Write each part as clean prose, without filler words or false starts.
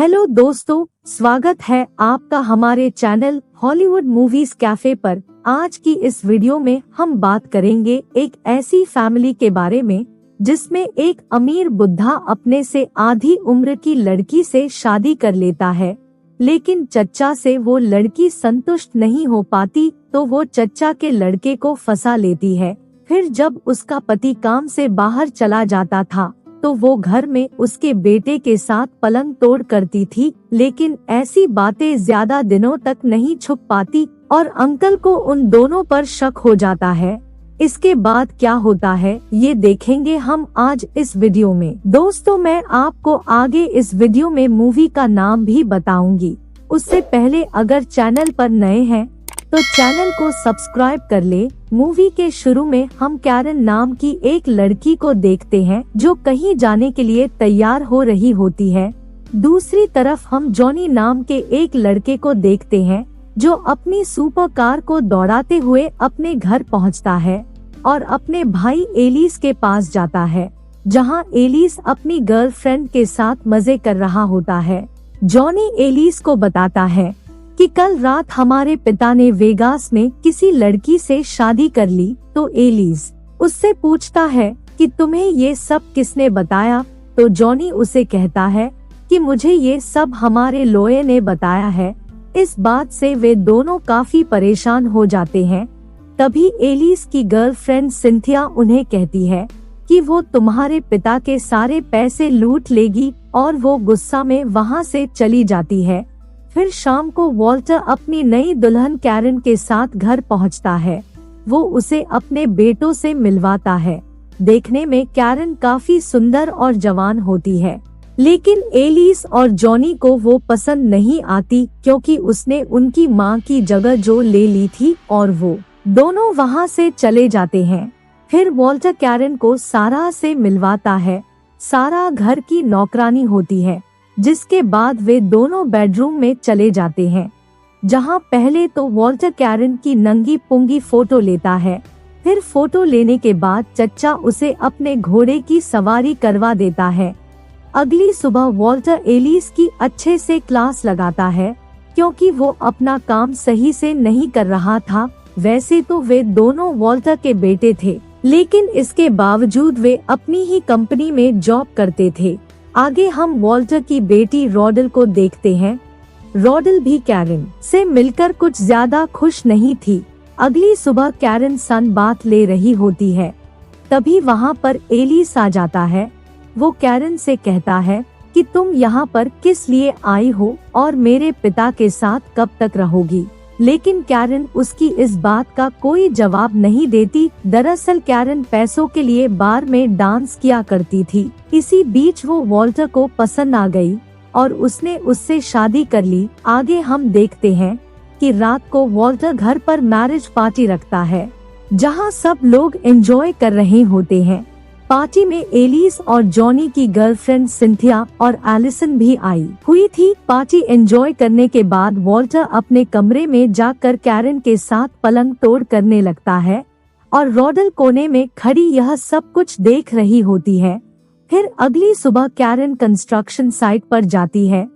Hello दोस्तों, स्वागत है आपका हमारे चैनल हॉलीवुड मूवीज कैफे पर। आज की इस वीडियो में हम बात करेंगे एक ऐसी फैमिली के बारे में जिसमें एक अमीर बुढ़ा अपने से आधी उम्र की लड़की से शादी कर लेता है, लेकिन चच्चा से वो लड़की संतुष्ट नहीं हो पाती तो वो चच्चा के लड़के को फंसा लेती है। फिर जब उसका पति काम से बाहर चला जाता था तो वो घर में उसके बेटे के साथ पलंग तोड़ करती थी, लेकिन ऐसी बातें ज्यादा दिनों तक नहीं छुप पाती और अंकल को उन दोनों पर शक हो जाता है। इसके बाद क्या होता है ये देखेंगे हम आज इस वीडियो में। दोस्तों, मैं आपको आगे इस वीडियो में मूवी का नाम भी बताऊंगी। उससे पहले अगर चैनल पर नए हैं तो चैनल को सब्सक्राइब कर ले। मूवी के शुरू में हम कैरन नाम की एक लड़की को देखते हैं जो कहीं जाने के लिए तैयार हो रही होती है। दूसरी तरफ हम जॉनी नाम के एक लड़के को देखते हैं जो अपनी सुपर कार को दौड़ाते हुए अपने घर पहुंचता है और अपने भाई एलिस के पास जाता है, जहां एलिस अपनी गर्लफ्रेंड के साथ मजे कर रहा होता है। जॉनी एलिस को बताता है कि कल रात हमारे पिता ने वेगास में किसी लड़की से शादी कर ली। तो एलिस उससे पूछता है कि तुम्हें ये सब किसने बताया। तो जॉनी उसे कहता है कि मुझे ये सब हमारे लॉयर ने बताया है। इस बात से वे दोनों काफी परेशान हो जाते हैं। तभी एलिस की गर्लफ्रेंड सिंथिया उन्हें कहती है कि वो तुम्हारे पिता के सारे पैसे लूट लेगी और वो गुस्सा में वहाँ से चली जाती है। फिर शाम को वॉल्टर अपनी नई दुल्हन कैरन के साथ घर पहुंचता है। वो उसे अपने बेटों से मिलवाता है। देखने में कैरन काफी सुंदर और जवान होती है, लेकिन एलिस और जॉनी को वो पसंद नहीं आती क्योंकि उसने उनकी माँ की जगह जो ले ली थी और वो दोनों वहाँ से चले जाते हैं। फिर वॉल्टर कैरन को सारा से मिलवाता है। सारा घर की नौकरानी होती है, जिसके बाद वे दोनों बेडरूम में चले जाते हैं, जहां पहले तो वॉल्टर कैरन की नंगी पुंगी फोटो लेता है। फिर फोटो लेने के बाद चच्चा उसे अपने घोड़े की सवारी करवा देता है। अगली सुबह वॉल्टर एलिस की अच्छे से क्लास लगाता है क्योंकि वो अपना काम सही से नहीं कर रहा था। वैसे तो वे दोनों वॉल्टर के बेटे थे, लेकिन इसके बावजूद वे अपनी ही कंपनी में जॉब करते थे। आगे हम वॉल्टर की बेटी रॉडल को देखते हैं। रॉडल भी कैरन से मिलकर कुछ ज्यादा खुश नहीं थी। अगली सुबह कैरन सन बाथ ले रही होती है, तभी वहाँ पर एलिस आ जाता है। वो कैरन से कहता है कि तुम यहाँ पर किस लिए आई हो और मेरे पिता के साथ कब तक रहोगी, लेकिन कैरन उसकी इस बात का कोई जवाब नहीं देती। दरअसल कैरन पैसों के लिए बार में डांस किया करती थी। इसी बीच वो वॉल्टर को पसंद आ गई और उसने उससे शादी कर ली। आगे हम देखते हैं कि रात को वॉल्टर घर पर मैरिज पार्टी रखता है, जहां सब लोग एंजॉय कर रहे होते हैं। पार्टी में एलिस और जॉनी की गर्लफ्रेंड सिंथिया और एलिसन भी आई हुई थी। पार्टी एंजॉय करने के बाद वॉल्टर अपने कमरे में जाकर कैरन के साथ पलंग तोड़ करने लगता है और रॉडल कोने में खड़ी यह सब कुछ देख रही होती है। फिर अगली सुबह कैरन कंस्ट्रक्शन साइट पर जाती है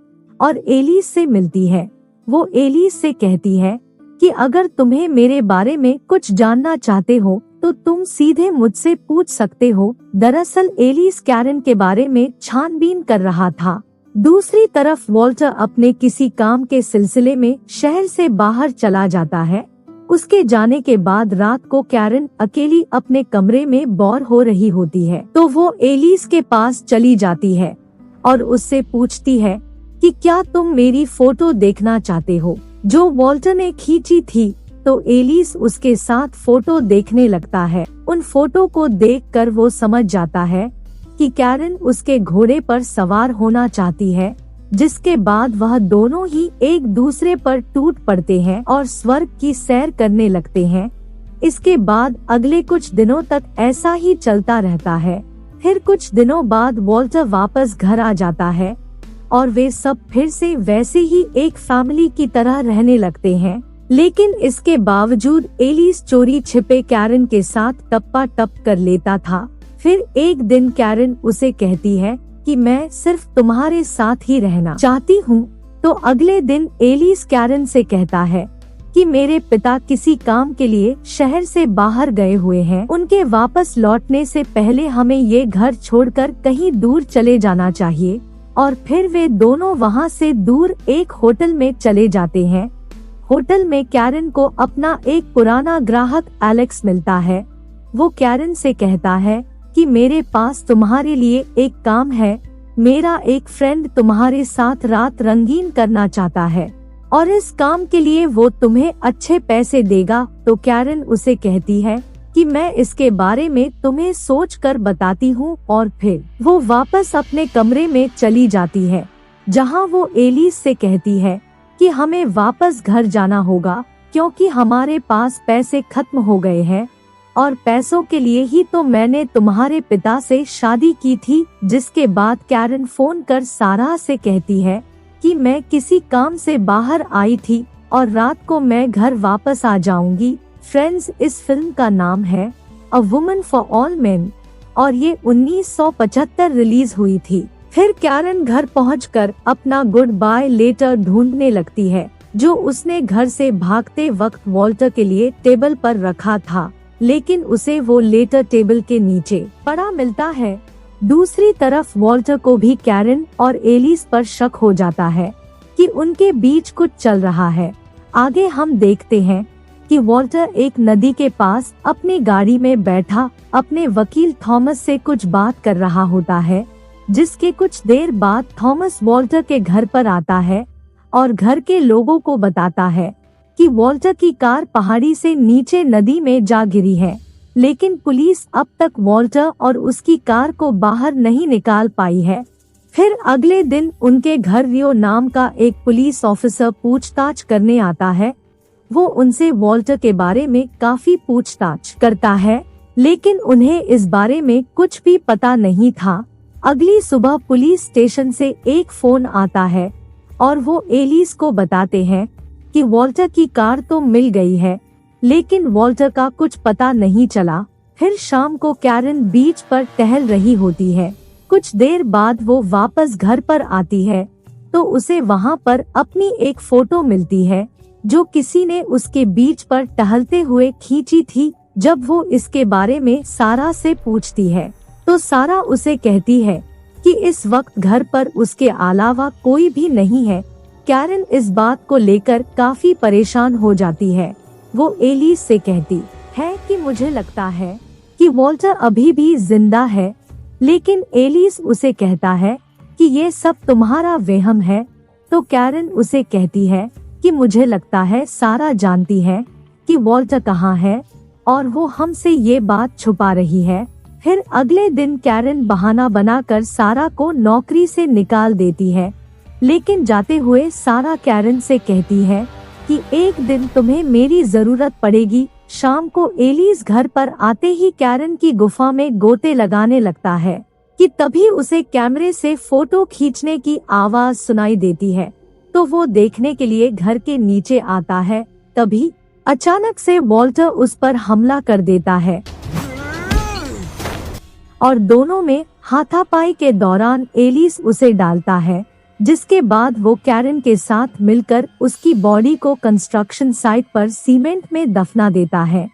और एलिस से मिलती है। वो एलिस से कहती है कि अगर तुम्हें मेरे बारे में कुछ जानना चाहते हो तो तुम सीधे मुझसे पूछ सकते हो। दरअसल एलिस कैरन के बारे में छानबीन कर रहा था। दूसरी तरफ वॉल्टर अपने किसी काम के सिलसिले में शहर से बाहर चला जाता है। उसके जाने के बाद रात को कैरन अकेली अपने कमरे में बोर हो रही होती है, तो वो एलिस के पास चली जाती है और उससे पूछती है कि क्या तुम मेरी फोटो देखना चाहते हो जो वॉल्टर ने खींची थी। तो एलिस उसके साथ फोटो देखने लगता है। उन फोटो को देखकर वो समझ जाता है कि कैरन उसके घोड़े पर सवार होना चाहती है, जिसके बाद वह दोनों ही एक दूसरे पर टूट पड़ते हैं और स्वर्ग की सैर करने लगते हैं। इसके बाद अगले कुछ दिनों तक ऐसा ही चलता रहता है। फिर कुछ दिनों बाद वॉल्टर वापस घर आ जाता है और वे सब फिर से वैसे ही एक फैमिली की तरह रहने लगते हैं। लेकिन इसके बावजूद एलिस चोरी छिपे कैरन के साथ टप्पा टप कर लेता था। फिर एक दिन कैरन उसे कहती है कि मैं सिर्फ तुम्हारे साथ ही रहना चाहती हूँ। तो अगले दिन एलिस कैरन से कहता है कि मेरे पिता किसी काम के लिए शहर से बाहर गए हुए हैं। उनके वापस लौटने से पहले हमें ये घर छोड़कर कहीं दूर चले जाना चाहिए। और फिर वे दोनों वहाँ से दूर एक होटल में चले जाते हैं। होटल में कैरन को अपना एक पुराना ग्राहक एलेक्स मिलता है। वो कैरन से कहता है कि मेरे पास तुम्हारे लिए एक काम है। मेरा एक फ्रेंड तुम्हारे साथ रात रंगीन करना चाहता है और इस काम के लिए वो तुम्हें अच्छे पैसे देगा। तो कैरन उसे कहती है कि मैं इसके बारे में तुम्हें सोचकर बताती हूँ। और फिर वो वापस अपने कमरे में चली जाती है, जहाँ वो एलिस से कहती है कि हमें वापस घर जाना होगा क्योंकि हमारे पास पैसे खत्म हो गए हैं और पैसों के लिए ही तो मैंने तुम्हारे पिता से शादी की थी। जिसके बाद कैरन फोन कर सारा से कहती है कि मैं किसी काम से बाहर आई थी और रात को मैं घर वापस आ जाऊंगी। फ्रेंड्स इस फिल्म का नाम है a woman for all main और ये 1975 रिलीज हुई थी। फिर कैरन घर पहुंचकर अपना गुड बाय लेटर ढूंढने लगती है, जो उसने घर से भागते वक्त वॉल्टर के लिए टेबल पर रखा था, लेकिन उसे वो लेटर टेबल के नीचे पड़ा मिलता है। दूसरी तरफ वॉल्टर को भी कैरन और एलिस पर शक हो जाता है कि उनके बीच कुछ चल रहा है। आगे हम देखते हैं कि वॉल्टर एक नदी के पास अपनी गाड़ी में बैठा अपने वकील थॉमस से कुछ बात कर रहा होता है, जिसके कुछ देर बाद थॉमस वॉल्टर के घर पर आता है और घर के लोगों को बताता है कि वॉल्टर की कार पहाड़ी से नीचे नदी में जा गिरी है, लेकिन पुलिस अब तक वॉल्टर और उसकी कार को बाहर नहीं निकाल पाई है। फिर अगले दिन उनके घर रियो नाम का एक पुलिस ऑफिसर पूछताछ करने आता है। वो उनसे वॉल्टर के बारे में काफी पूछताछ करता है, लेकिन उन्हें इस बारे में कुछ भी पता नहीं था। अगली सुबह पुलिस स्टेशन से एक फोन आता है और वो एलिस को बताते हैं कि वॉल्टर की कार तो मिल गई है, लेकिन वॉल्टर का कुछ पता नहीं चला। फिर शाम को कैरन बीच पर टहल रही होती है। कुछ देर बाद वो वापस घर पर आती है तो उसे वहाँ पर अपनी एक फोटो मिलती है, जो किसी ने उसके बीच पर टहलते हुए खींची थी। जब वो इसके बारे में सारा से पूछती है तो सारा उसे कहती है कि इस वक्त घर पर उसके अलावा कोई भी नहीं है। कैरन इस बात को लेकर काफी परेशान हो जाती है। वो एलिस से कहती है कि मुझे लगता है कि वॉल्टर अभी भी जिंदा है, लेकिन एलिस उसे कहता है कि ये सब तुम्हारा वहम है। तो कैरन उसे कहती है कि मुझे लगता है सारा जानती है कि वॉल्टर कहाँ है और वो हमसे ये बात छुपा रही है। फिर अगले दिन कैरन बहाना बनाकर सारा को नौकरी से निकाल देती है, लेकिन जाते हुए सारा कैरन से कहती है कि एक दिन तुम्हें मेरी जरूरत पड़ेगी। शाम को एलिस घर पर आते ही कैरन की गुफा में गोते लगाने लगता है कि तभी उसे कैमरे से फोटो खींचने की आवाज सुनाई देती है। तो वो देखने के लिए घर के नीचे आता है। तभी अचानक से वॉल्टर उस पर हमला कर देता है और दोनों में हाथापाई के दौरान एलिस उसे डालता है, जिसके बाद वो कैरन के साथ मिलकर उसकी बॉडी को कंस्ट्रक्शन साइट पर सीमेंट में दफना देता है।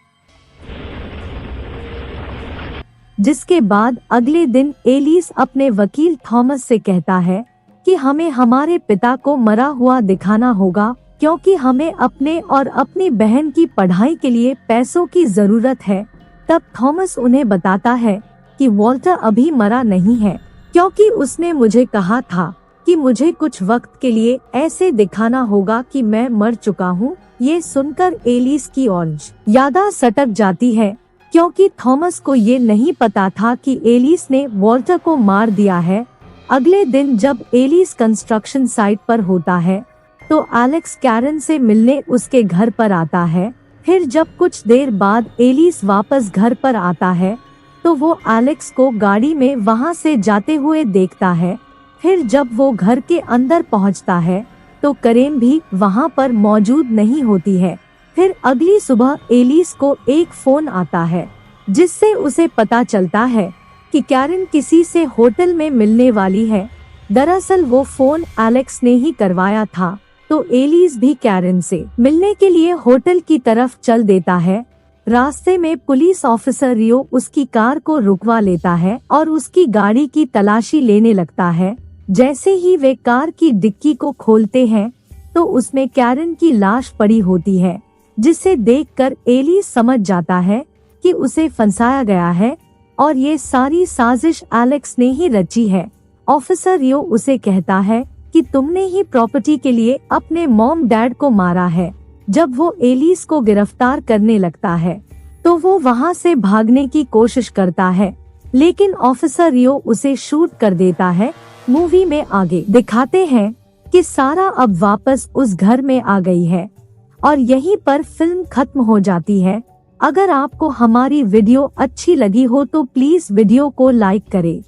जिसके बाद अगले दिन एलिस अपने वकील थॉमस से कहता है कि हमें हमारे पिता को मरा हुआ दिखाना होगा, क्योंकि हमें अपने और अपनी बहन की पढ़ाई के लिए पैसों की जरूरत है। तब थॉमस उन्हें बताता है कि वॉल्टर अभी मरा नहीं है, क्योंकि उसने मुझे कहा था कि मुझे कुछ वक्त के लिए ऐसे दिखाना होगा कि मैं मर चुका हूँ। ये सुनकर एलिस की औंठ यादा सटक जाती है, क्योंकि थॉमस को ये नहीं पता था कि एलिस ने वॉल्टर को मार दिया है। अगले दिन जब एलिस कंस्ट्रक्शन साइट पर होता है तो एलेक्स कैरन से मिलने उसके घर पर आता है। फिर जब कुछ देर बाद एलिस वापस घर पर आता है तो वो एलेक्स को गाड़ी में वहाँ से जाते हुए देखता है। फिर जब वो घर के अंदर पहुँचता है तो करेन भी वहाँ पर मौजूद नहीं होती है। फिर अगली सुबह एलिस को एक फोन आता है, जिससे उसे पता चलता है कि कैरन किसी से होटल में मिलने वाली है। दरअसल वो फोन एलेक्स ने ही करवाया था। तो एलिस भी कैरन से मिलने के लिए होटल की तरफ चल देता है। रास्ते में पुलिस ऑफिसर रियो उसकी कार को रुकवा लेता है और उसकी गाड़ी की तलाशी लेने लगता है। जैसे ही वे कार की डिक्की को खोलते हैं तो उसमें कैरन की लाश पड़ी होती है, जिसे देखकर एलिस समझ जाता है कि उसे फंसाया गया है और ये सारी साजिश एलेक्स ने ही रची है। ऑफिसर रियो उसे कहता है कि तुमने ही प्रॉपर्टी के लिए अपने मॉम डैड को मारा है। जब वो एलिस को गिरफ्तार करने लगता है तो वो वहाँ से भागने की कोशिश करता है, लेकिन ऑफिसर रियो उसे शूट कर देता है। मूवी में आगे दिखाते हैं कि सारा अब वापस उस घर में आ गई है और यहीं पर फिल्म खत्म हो जाती है। अगर आपको हमारी वीडियो अच्छी लगी हो तो प्लीज वीडियो को लाइक करें।